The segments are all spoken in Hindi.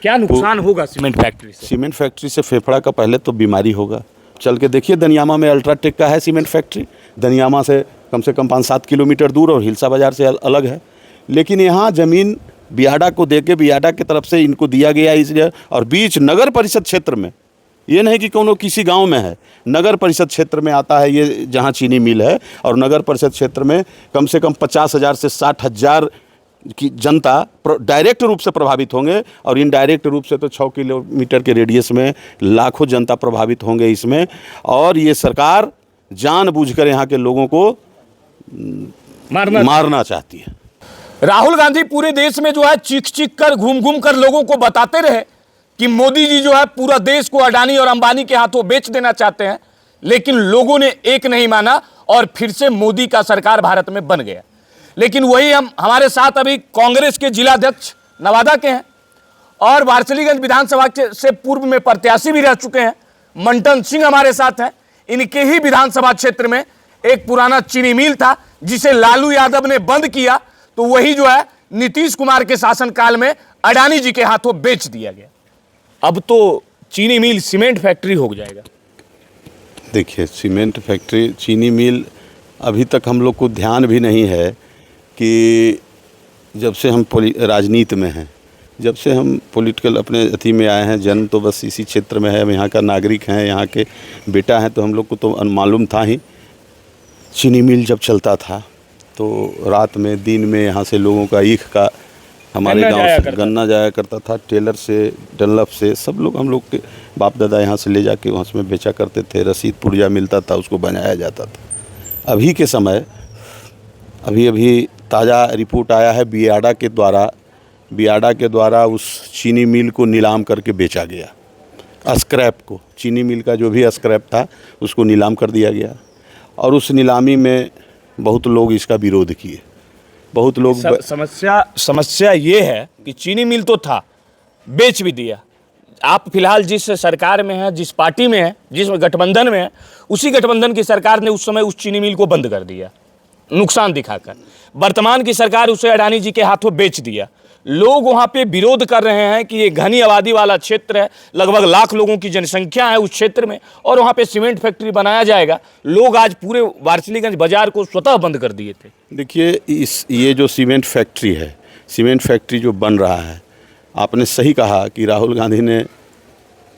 क्या नुकसान होगा सीमेंट फैक्ट्री से? सीमेंट फैक्ट्री से फेफड़ा का पहले तो बीमारी होगा। चल के देखिए, दनियामा में अल्ट्राटेक का है सीमेंट फैक्ट्री, दनियामा से कम 5-7 किलोमीटर दूर और हिलसा बाज़ार से अलग है। लेकिन यहाँ ज़मीन बियाडा को देके बियाडा की तरफ से इनको दिया गया इसलिए, और बीच नगर परिषद क्षेत्र में, ये नहीं कि कोनो किसी गांव में है, नगर परिषद क्षेत्र में आता है ये जहाँ चीनी मिल है। और नगर परिषद क्षेत्र में कम से कम 50,000 से 60,000 की जनता डायरेक्ट रूप से प्रभावित होंगे, और इनडायरेक्ट रूप से तो 6 किलोमीटर के रेडियस में लाखों जनता प्रभावित होंगे इसमें। और ये सरकार जानबूझकर यहाँ के लोगों को मारना चाहती है। राहुल गांधी पूरे देश में जो है चीख चीख कर घूम घूम कर लोगों को बताते रहे कि मोदी जी जो है पूरा देश को अडानी और अंबानी के हाथों बेच देना चाहते हैं, लेकिन लोगों ने एक नहीं माना और फिर से मोदी का सरकार भारत में बन गया। लेकिन वही हमारे साथ अभी कांग्रेस के जिलाध्यक्ष नवादा के हैं और वारसलीगंज विधानसभा से पूर्व में प्रत्याशी भी रह चुके हैं, मंटन सिंह हमारे साथ हैं। इनके ही विधानसभा क्षेत्र में एक पुराना चीनी मिल था जिसे लालू यादव ने बंद किया, तो वही जो है नीतीश कुमार के शासनकाल में अडानी जी के हाथों बेच दिया गया। अब तो चीनी मिल सीमेंट फैक्ट्री हो जाएगा। देखिए, सीमेंट फैक्ट्री, चीनी मिल, अभी तक हम लोग को ध्यान भी नहीं है कि जब से हम राजनीति में हैं, जब से हम पॉलिटिकल अपने अथी में आए हैं, जन्म तो बस इसी क्षेत्र में है, हम यहाँ का नागरिक हैं, यहाँ के बेटा हैं, तो हम लोग को तो मालूम था ही। चीनी मिल जब चलता था तो रात में दिन में यहाँ से लोगों का ईख का हमारे गांव से गन्ना जाया करता था, टेलर से डनलप से सब लोग, हम लोग के बाप दादा यहाँ से ले जाके वहाँ से बेचा करते थे। रसीद पुर्जा मिलता था, उसको बनाया जाता था। अभी के समय अभी ताज़ा रिपोर्ट आया है बियाडा के द्वारा उस चीनी मिल को नीलाम करके बेचा गया। स्क्रैप को, चीनी मिल का जो भी स्क्रैप था उसको नीलाम कर दिया गया, और उस नीलामी में बहुत लोग इसका विरोध किए। बहुत लोग समस्या ये है कि चीनी मिल तो था, बेच भी दिया। आप फिलहाल जिस सरकार में हैं, जिस पार्टी में हैं, जिस गठबंधन में हैं, उसी गठबंधन की सरकार ने उस समय उस चीनी मिल को बंद कर दिया नुकसान दिखाकर। वर्तमान की सरकार उसे अडानी जी के हाथों बेच दिया। लोग वहाँ पे विरोध कर रहे हैं कि ये घनी आबादी वाला क्षेत्र है, लगभग लाख लोगों की जनसंख्या है उस क्षेत्र में, और वहाँ पे सीमेंट फैक्ट्री बनाया जाएगा। लोग आज पूरे वारसलीगंज बाजार को स्वतः बंद कर दिए थे। देखिए, ये जो सीमेंट फैक्ट्री है, सीमेंट फैक्ट्री जो बन रहा है, आपने सही कहा कि राहुल गांधी ने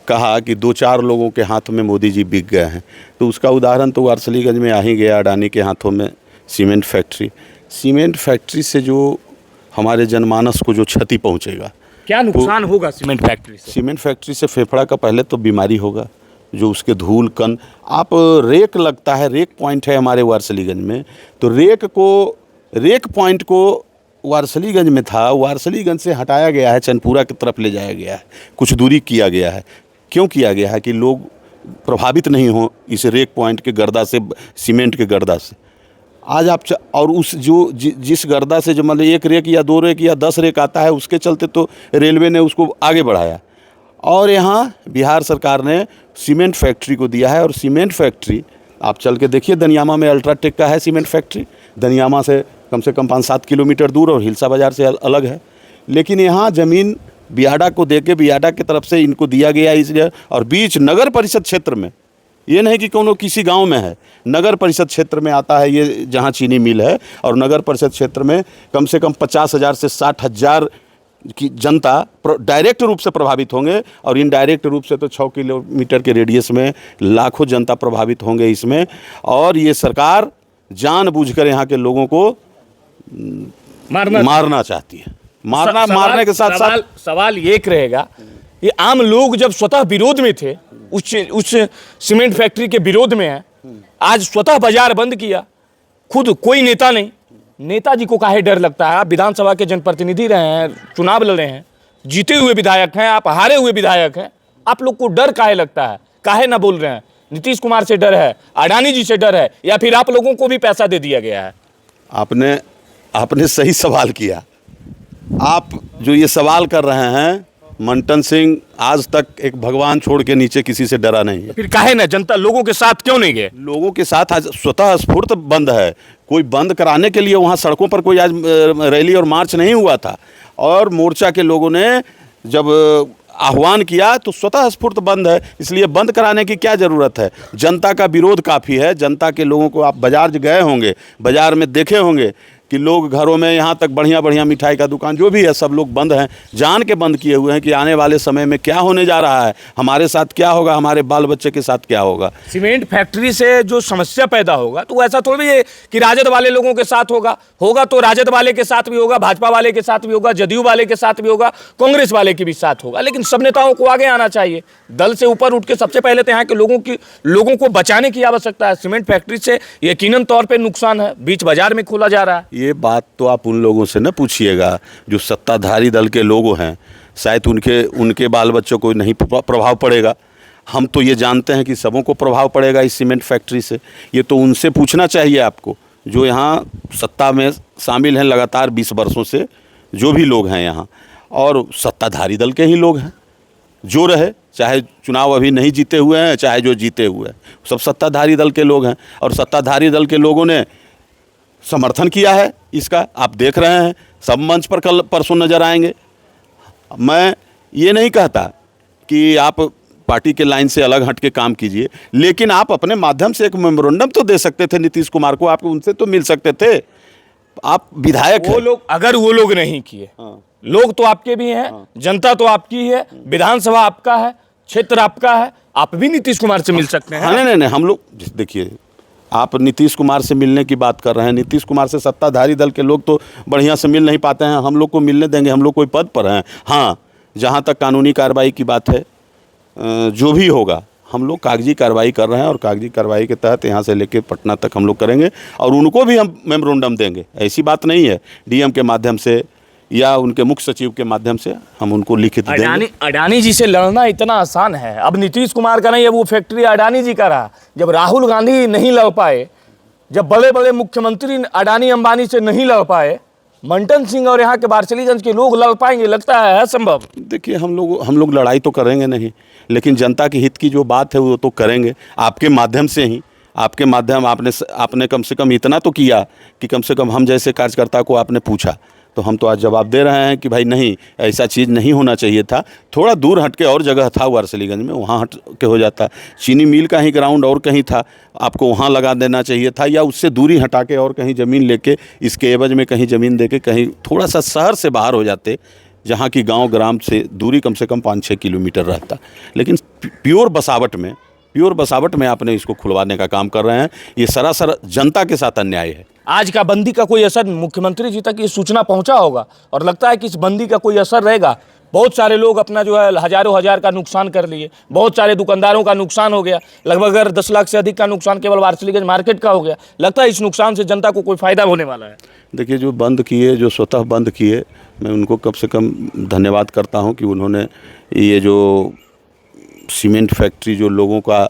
कहा कि 2-4 लोगों के हाथ में मोदी जी बिक गए हैं, तो उसका उदाहरण तो वारसलीगंज में आ ही गया, अडानी के हाथों में सीमेंट फैक्ट्री से जो हमारे जनमानस को जो क्षति पहुंचेगा। क्या नुकसान होगा सीमेंट फैक्ट्री से? सीमेंट फैक्ट्री से फेफड़ा का पहले तो बीमारी होगा, जो उसके धूल कण, आप रेक लगता है, रेक पॉइंट है हमारे वारसलीगंज में, तो रेक पॉइंट को वारसलीगंज में था, वारसलीगंज से हटाया गया है, चनपुरा की तरफ ले जाया गया है, कुछ दूरी किया गया है। क्यों किया गया है? कि लोग प्रभावित नहीं हो इस रेक पॉइंट के गर्दा से, सीमेंट के गर्दा से। आज आप और उस जिस गर्दा से जो मतलब 1 रेक या 2 रेक या 10 रेक आता है, उसके चलते तो रेलवे ने उसको आगे बढ़ाया, और यहाँ बिहार सरकार ने सीमेंट फैक्ट्री को दिया है। और सीमेंट फैक्ट्री आप चल के देखिए, दनियामा में अल्ट्राटेक का है सीमेंट फैक्ट्री, दनियामा से कम 5-7 किलोमीटर दूर और हिलसा बाज़ार से अलग है। लेकिन यहाँ ज़मीन बियाडा को देके बियाडा की तरफ से इनको दिया गया इसलिए, और बीच नगर परिषद क्षेत्र में, ये नहीं कि कोनो किसी गांव में है, नगर परिषद क्षेत्र में आता है ये जहां चीनी मिल है। और नगर परिषद क्षेत्र में कम से कम 50,000 से 60,000 की जनता डायरेक्ट रूप से प्रभावित होंगे, और इनडायरेक्ट रूप से तो 6 किलोमीटर के रेडियस में लाखों जनता प्रभावित होंगे इसमें। और ये सरकार जानबूझकर यहाँ के लोगों को मारना चाहती है। मारने के साथ साथ सवाल ये रहेगा, ये आम लोग जब स्वतः विरोध में थे, उस सीमेंट फैक्ट्री के विरोध में है, आज स्वतः बाजार बंद किया, खुद कोई नेता नहीं। नेताजी को काहे डर लगता है? आप विधानसभा के जनप्रतिनिधि रहे हैं, चुनाव लड़े हैं, जीते हुए विधायक हैं, आप हारे हुए विधायक हैं, आप लोग को डर काहे लगता है? काहे ना बोल रहे हैं? नीतीश कुमार से डर है, अडानी जी से डर है, या फिर आप लोगों को भी पैसा दे दिया गया है? आपने सही सवाल किया। आप जो ये सवाल कर रहे हैं, मंटन सिंह आज तक एक भगवान छोड़ के नीचे किसी से डरा नहीं है। फिर काहे ना जनता लोगों के साथ क्यों नहीं गए? लोगों के साथ आज स्वतः स्फूर्त बंद है। कोई बंद कराने के लिए वहाँ सड़कों पर कोई आज रैली और मार्च नहीं हुआ था, और मोर्चा के लोगों ने जब आह्वान किया तो स्वतः स्फूर्त बंद है, इसलिए बंद कराने की क्या ज़रूरत है। जनता का विरोध काफ़ी है। जनता के लोगों को, आप बाज़ार गए होंगे, बाज़ार में देखे होंगे कि लोग घरों में, यहाँ तक बढ़िया बढ़िया मिठाई का दुकान जो भी है सब लोग बंद हैं, जान के बंद किए हुए हैं कि आने वाले समय में क्या होने जा रहा है, हमारे साथ क्या होगा, हमारे बाल बच्चे के साथ क्या होगा। सीमेंट फैक्ट्री से जो समस्या पैदा होगा तो ऐसा थोड़ी है कि राजद वाले लोगों के साथ होगा तो राजद वाले के साथ भी होगा, भाजपा वाले के साथ भी होगा, जदयू वाले के साथ भी होगा, कांग्रेस वाले के भी साथ होगा। लेकिन सब नेताओं को आगे आना चाहिए, दल से ऊपर उठ के सबसे पहले तो यहाँ के लोगों को बचाने की आवश्यकता है। सीमेंट फैक्ट्री से यकीनन तौर पर नुकसान है, बीच बाजार में खोला जा रहा है। ये बात तो आप उन लोगों से न पूछिएगा जो सत्ताधारी दल के लोग हैं, शायद उनके बाल बच्चों को नहीं प्रभाव पड़ेगा। हम तो ये जानते हैं कि सबों को प्रभाव पड़ेगा इस सीमेंट फैक्ट्री से। ये तो उनसे पूछना चाहिए आपको, जो यहाँ सत्ता में शामिल हैं लगातार 20 वर्षों से, जो भी लोग हैं यहाँ, और सत्ताधारी दल के ही लोग हैं। जो रहे, चाहे चुनाव अभी नहीं जीते हुए हैं, चाहे जो जीते हुए हैं, सब सत्ताधारी दल के लोग हैं। और सत्ताधारी दल के लोगों ने समर्थन किया है इसका, आप देख रहे हैं, सब मंच पर कल परसों नज़र आएंगे। मैं ये नहीं कहता कि आप पार्टी के लाइन से अलग हट के काम कीजिए, लेकिन आप अपने माध्यम से एक मेमोरेंडम तो दे सकते थे नीतीश कुमार को, आप उनसे तो मिल सकते थे। आप विधायक वो लोग, अगर वो लोग नहीं किए, लोग तो आपके भी हैं, जनता तो आपकी है, विधानसभा आपका है, क्षेत्र आपका है, आप भी नीतीश कुमार से मिल सकते हैं। नहीं, हम लोग देखिए, आप नीतीश कुमार से मिलने की बात कर रहे हैं। नीतीश कुमार से सत्ताधारी दल के लोग तो बढ़िया से मिल नहीं पाते हैं, हम लोग को मिलने देंगे? हम लोग कोई पद पर हैं? हाँ, जहाँ तक कानूनी कार्रवाई की बात है, जो भी होगा हम लोग कागजी कार्रवाई कर रहे हैं, और कागजी कार्रवाई के तहत यहाँ से लेकर पटना तक हम लोग करेंगे, और उनको भी हम मेमोरेंडम देंगे। ऐसी बात नहीं है, डीएम के माध्यम से या उनके मुख्य सचिव के माध्यम से हम उनको लिखित देंगे। अडानी जी से लड़ना इतना आसान है, अब नीतीश कुमार का नहीं है, वो फैक्ट्री अडानी जी का रहा। जब राहुल गांधी नहीं लड़ पाए, जब बड़े बड़े मुख्यमंत्री अडानी अंबानी से नहीं लड़ पाए, मंटन सिंह और यहाँ के वारसलीगंज के लोग लड़ पाएंगे? लगता है संभव? देखिए, हम लोग लड़ाई तो करेंगे नहीं, लेकिन जनता के हित की जो बात है वो तो करेंगे आपके माध्यम से ही। आपके माध्यम आपने कम से कम इतना तो किया कि कम से कम हम जैसे कार्यकर्ता को आपने पूछा, तो हम तो आज जवाब दे रहे हैं कि भाई नहीं, ऐसा चीज़ नहीं होना चाहिए था। थोड़ा दूर हट के और जगह था वारसलीगंज में, वहाँ हट के हो जाता। चीनी मिल का ही ग्राउंड और कहीं था, आपको वहाँ लगा देना चाहिए था, या उससे दूरी हटा के और कहीं ज़मीन लेके इसके एवज में कहीं ज़मीन दे के कहीं थोड़ा सा शहर से बाहर हो जाते, जहाँ की गाँव ग्राम से दूरी कम से कम 5-6 किलोमीटर रहता। लेकिन प्योर बसावट में आपने इसको खुलवाने का काम कर रहे हैं। ये सरासर जनता के साथ अन्याय है। आज का बंदी का कोई असर मुख्यमंत्री जी तक ये सूचना पहुंचा होगा, और लगता है कि इस बंदी का कोई असर रहेगा? बहुत सारे लोग अपना जो है हजारों हजार का नुकसान कर लिए, बहुत सारे दुकानदारों का नुकसान हो गया, लगभग 10 लाख से अधिक का नुकसान केवल वारसलीगंज मार्केट का हो गया। लगता है इस नुकसान से जनता को कोई फायदा होने वाला है? देखिए, जो बंद किए, जो स्वतः बंद किए, मैं उनको कम से कम धन्यवाद करता हूँ कि उन्होंने ये जो सीमेंट फैक्ट्री जो लोगों का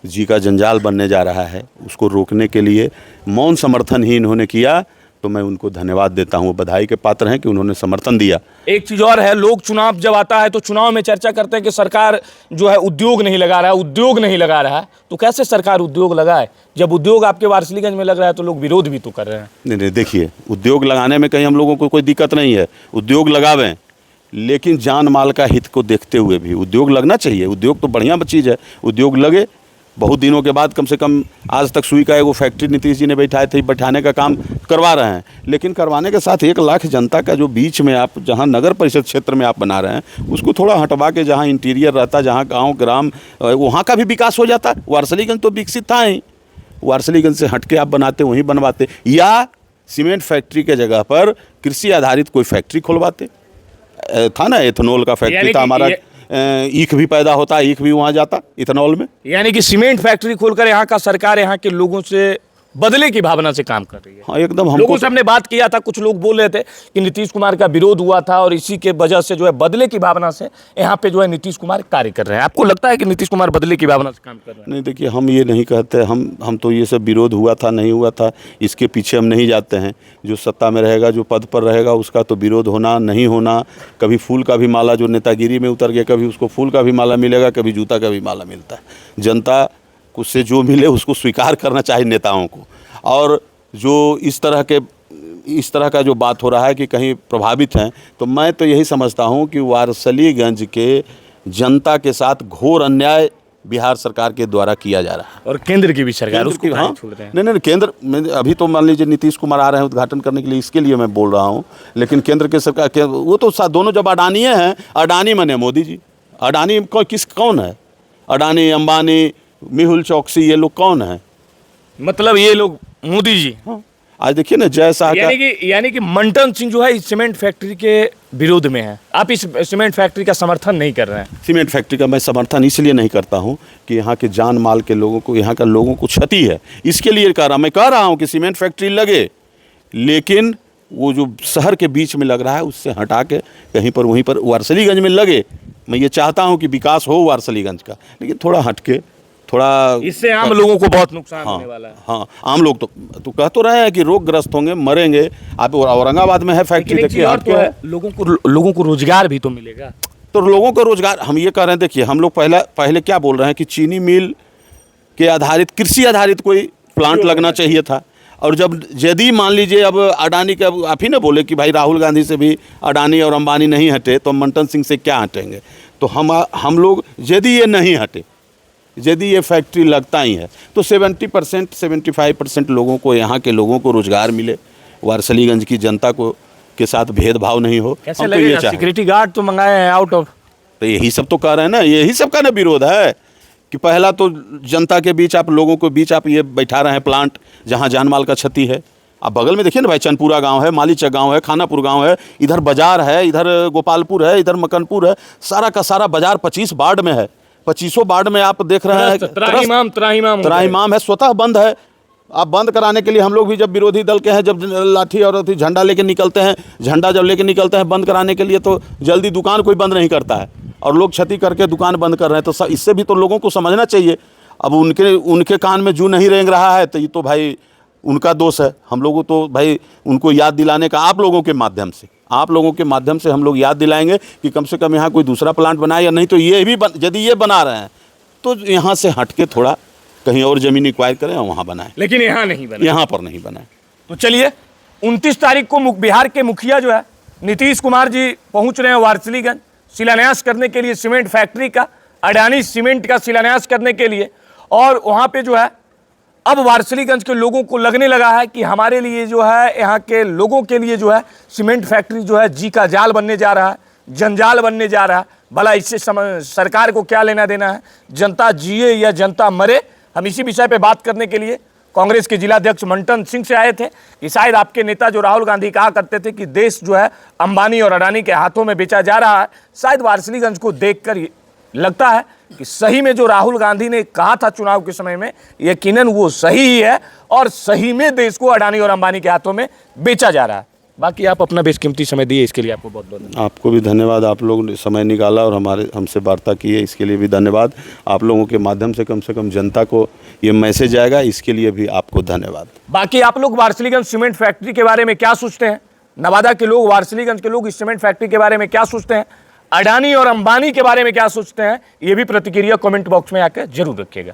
जी का जंजाल बनने जा रहा है, उसको रोकने के लिए मौन समर्थन ही इन्होंने किया, तो मैं उनको धन्यवाद देता हूँ। बधाई के पात्र हैं कि उन्होंने समर्थन दिया। एक चीज़ और है, लोग चुनाव जब आता है तो चुनाव में चर्चा करते हैं कि सरकार जो है उद्योग नहीं लगा रहा है। तो कैसे सरकार उद्योग लगाए जब उद्योग आपके वारसलीगंज में लग रहा है? तो लोग विरोध भी तो कर रहे हैं। नहीं, देखिए, उद्योग लगाने में कहीं हम लोगों को कोई दिक्कत नहीं है, उद्योग लगावें, लेकिन जान माल का हित को देखते हुए भी उद्योग लगना चाहिए। उद्योग तो बढ़िया चीज़ है, उद्योग लगे। बहुत दिनों के बाद कम से कम आज तक सुई का एगो फैक्ट्री नीतीश जी ने बैठाने का काम करवा रहे हैं, लेकिन करवाने के साथ 1 लाख जनता का जो बीच में आप जहां नगर परिषद क्षेत्र में आप बना रहे हैं, उसको थोड़ा हटवा के जहां इंटीरियर रहता, जहां गांव ग्राम, वहां का भी विकास हो जाता। वारसलीगंज तो विकसित था ही, वारसलीगंज से हट के आप बनाते, वहीं बनवाते, या सीमेंट फैक्ट्री के जगह पर कृषि आधारित कोई फैक्ट्री खुलवाते। था ना, एथेनॉल का फैक्ट्री था हमारा, ईख भी पैदा होता, ईख भी वहाँ जाता इथेनॉल में। यानी कि सीमेंट फैक्ट्री खोलकर यहाँ का सरकार यहाँ के लोगों से बदले की भावना से काम कर रही है। हाँ, एकदम। लोगों से हमने बात किया था, कुछ लोग बोल रहे थे कि नीतीश कुमार का विरोध हुआ था और इसी के वजह से जो है बदले की भावना से यहाँ पे जो है नीतीश कुमार कार्य कर रहे हैं। आपको लगता है कि नीतीश कुमार बदले की भावना से काम कर रहे हैं? नहीं, देखिए, हम ये नहीं कहते, हम तो ये सब विरोध हुआ था नहीं हुआ था इसके पीछे हम नहीं जाते हैं। जो सत्ता में रहेगा, जो पद पर रहेगा, उसका तो विरोध होना नहीं होना। कभी फूल का भी माला जो नेतागिरी में उतर गया, कभी उसको फूल का भी माला मिलेगा, कभी जूता का भी माला मिलता है। जनता को से जो मिले उसको स्वीकार करना चाहिए नेताओं को। और जो इस तरह के इस तरह का जो बात हो रहा है कि कहीं प्रभावित हैं, तो मैं तो यही समझता हूं कि वारसलीगंज के जनता के साथ घोर अन्याय बिहार सरकार के द्वारा किया जा रहा है। और केंद्र की भी सरकार केंद्र उसको की, काहे हाँ, छोड़ रहे हैं? नहीं, केंद्र में अभी तो मान लीजिए नीतीश कुमार आ रहे हैं उद्घाटन करने के लिए, इसके लिए मैं बोल रहा हूँ। लेकिन केंद्र के सरकार के वो तो दोनों जब अडानी हैं, अडानी माने मोदी जी, अडानी कौन है? अडानी, अंबानी, मेहुल चौकसी, ये लोग कौन है? मतलब ये लोग मोदी जी। हाँ, आज देखिए ना जय शाह का, यानी कि मंटन सिंह जो है इस सीमेंट फैक्ट्री के विरोध में है। आप इस सीमेंट फैक्ट्री का समर्थन नहीं कर रहे हैं? सीमेंट फैक्ट्री का मैं समर्थन इसलिए नहीं करता हूं कि यहाँ के जान माल के लोगों को, यहाँ का लोगों को क्षति है, इसके लिए मैं कह रहा हूं कि सीमेंट फैक्ट्री लगे, लेकिन वो जो शहर के बीच में लग रहा है उससे हटा के कहीं पर वहीं पर वारसलीगंज में लगे। मैं ये चाहता हूँ कि विकास हो वारसलीगंज का, लेकिन थोड़ा हटके, थोड़ा, इससे आम लोगों को बहुत नुकसान होने वाला है। हाँ, आम लोग तो कह तो रहे हैं कि रोगग्रस्त होंगे, मरेंगे। आप औरंगाबाद में है फैक्ट्री, देखिए लोगों को रोजगार भी तो मिलेगा। तो लोगों को रोजगार, हम ये कह रहे हैं, देखिए हम लोग पहले क्या बोल रहे हैं कि चीनी मिल के आधारित, कृषि आधारित कोई प्लांट लगना चाहिए था। और जब यदि मान लीजिए अब अडानी का, आप ही ना बोले कि भाई राहुल गांधी से भी अडानी और अंबानी नहीं हटे तो मंटन सिंह से क्या हटेंगे? तो हम लोग यदि ये नहीं हटे, यदि ये फैक्ट्री लगता ही है तो 70% 75% लोगों को, यहाँ के लोगों को रोजगार मिले, वारसलीगंज की जनता को के साथ भेदभाव नहीं हो। कैसे लगेगा? सिक्योरिटी गार्ड तो मंगाए हैं आउट ऑफ। तो यही सब तो कह रहे हैं ना, यही सब का ना विरोध है कि पहला तो जनता के बीच, आप लोगों के बीच आप ये बैठा रहे हैं प्लांट जहाँ जान माल का क्षति है। आप बगल में देखिए ना भाई, चनपुरा गांव है, मालीचक गांव है, खानापुर गांव है, इधर बाजार है, इधर गोपालपुर है, इधर मकनपुर है, सारा का सारा बाजार 25 वार्ड में है। 25 वार्ड में आप देख रहे हैं त्राहिमाम है, स्वतः बंद है। आप बंद कराने के लिए हम लोग भी जब विरोधी दल के हैं, जब लाठी और झंडा लेके निकलते हैं, झंडा जब लेके निकलते हैं बंद कराने के लिए, तो जल्दी दुकान कोई बंद नहीं करता है और लोग क्षति करके दुकान बंद कर रहे हैं। तो इससे भी तो लोगों को समझना चाहिए। अब उनके कान में जू नहीं रेंग रहा है तो ये तो भाई उनका दोष है। हम लोगों तो भाई उनको याद दिलाने का, आप लोगों के माध्यम से हम लोग याद दिलाएंगे कि कम से कम यहाँ कोई दूसरा प्लांट बनाए, या नहीं तो ये भी यदि ये बना रहे हैं तो यहाँ से हट के थोड़ा कहीं और ज़मीन एक्वायर करें और वहाँ बनाएं, लेकिन यहाँ नहीं बनाए, यहाँ पर नहीं बनाएं। तो चलिए 29 तारीख को बिहार के मुखिया जो है नीतीश कुमार जी पहुँच रहे हैं वारसलीगंज शिलान्यास करने के लिए, सीमेंट फैक्ट्री का, अडानी सीमेंट का शिलान्यास करने के लिए। और वहाँ पे जो है अब वारसलीगंज के लोगों को लगने लगा है कि हमारे लिए जो है, यहाँ के लोगों के लिए जो है सीमेंट फैक्ट्री जो है जी का जाल बनने जा रहा है, जंजाल बनने जा रहा है। भला इससे सरकार को क्या लेना देना है? जनता जिए या जनता मरे। हम इसी विषय पे बात करने के लिए कांग्रेस के जिलाध्यक्ष मंटन सिंह से आए थे कि शायद आपके नेता जो राहुल गांधी कहा करते थे कि देश जो है अंबानी और अडानी के हाथों में बेचा जा रहा है, शायद वारसलीगंज को देखकर लगता है कि सही में जो राहुल गांधी ने कहा था चुनाव के समय में, यकीनन वो सही ही है और सही में देश को अडानी और अंबानी के हाथों में बेचा जा रहा है। बाकी आप अपना बेशकीमती समय दिए, इसके लिए आपको बहुत बहुत धन्यवाद। आपको भी धन्यवाद, आप लोगों ने समय निकाला और हमसे वार्ता की है, इसके लिए भी धन्यवाद। आप लोगों के माध्यम से कम जनता को ये मैसेज आएगा, इसके लिए भी आपको धन्यवाद। बाकी आप लोग वारसलीगंज सीमेंट फैक्ट्री के बारे में क्या सोचते हैं? नवादा के लोग, वारसलीगंज के लोग इस सीमेंट फैक्ट्री के बारे में क्या सोचते हैं? अडानी और अंबानी के बारे में क्या सोचते हैं? ये भी प्रतिक्रिया कमेंट बॉक्स में आकर जरूर रखिएगा।